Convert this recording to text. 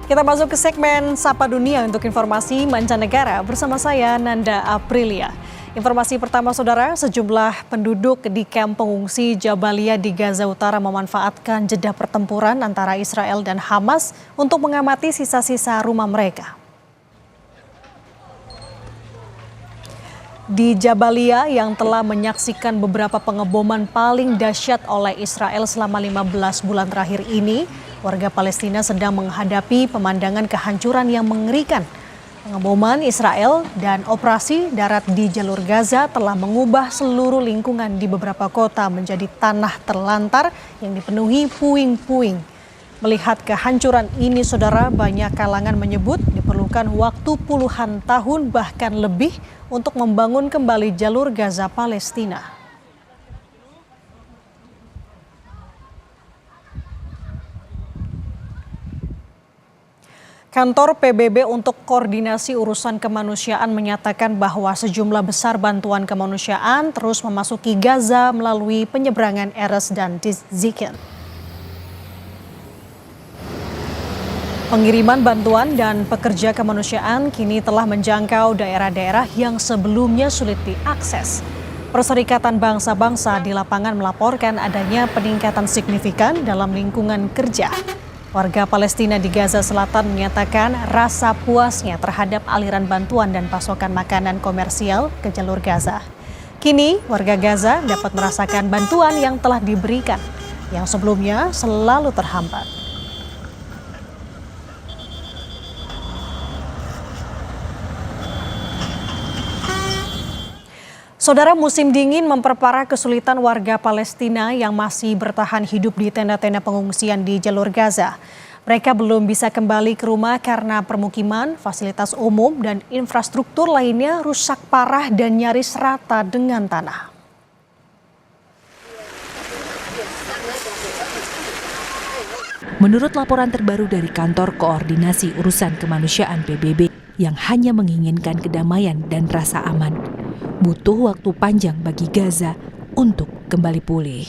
Kita masuk ke segmen Sapa Dunia untuk informasi mancanegara bersama saya Nanda Aprilia. Informasi pertama saudara, sejumlah penduduk di kamp pengungsi Jabalia di Gaza Utara memanfaatkan jeda pertempuran antara Israel dan Hamas untuk mengamati sisa-sisa rumah mereka. Di Jabalia yang telah menyaksikan beberapa pengeboman paling dahsyat oleh Israel selama 15 bulan terakhir ini, warga Palestina sedang menghadapi pemandangan kehancuran yang mengerikan. Pengeboman Israel dan operasi darat di jalur Gaza telah mengubah seluruh lingkungan di beberapa kota menjadi tanah terlantar yang dipenuhi puing-puing. Melihat kehancuran ini, saudara, banyak kalangan menyebut diperlukan waktu puluhan tahun bahkan lebih untuk membangun kembali jalur Gaza Palestina. Kantor PBB untuk Koordinasi Urusan Kemanusiaan menyatakan bahwa sejumlah besar bantuan kemanusiaan terus memasuki Gaza melalui penyeberangan Erez dan Zikin. Pengiriman bantuan dan pekerja kemanusiaan kini telah menjangkau daerah-daerah yang sebelumnya sulit diakses. Perserikatan Bangsa-Bangsa di lapangan melaporkan adanya peningkatan signifikan dalam lingkungan kerja. Warga Palestina di Gaza Selatan menyatakan rasa puasnya terhadap aliran bantuan dan pasokan makanan komersial ke jalur Gaza. Kini warga Gaza dapat merasakan bantuan yang telah diberikan, yang sebelumnya selalu terhambat. Saudara, musim dingin memperparah kesulitan warga Palestina yang masih bertahan hidup di tenda-tenda pengungsian di jalur Gaza. Mereka belum bisa kembali ke rumah karena permukiman, fasilitas umum, dan infrastruktur lainnya rusak parah dan nyaris rata dengan tanah. Menurut laporan terbaru dari Kantor Koordinasi Urusan Kemanusiaan PBB yang hanya menginginkan kedamaian dan rasa aman, butuh waktu panjang bagi Gaza untuk kembali pulih.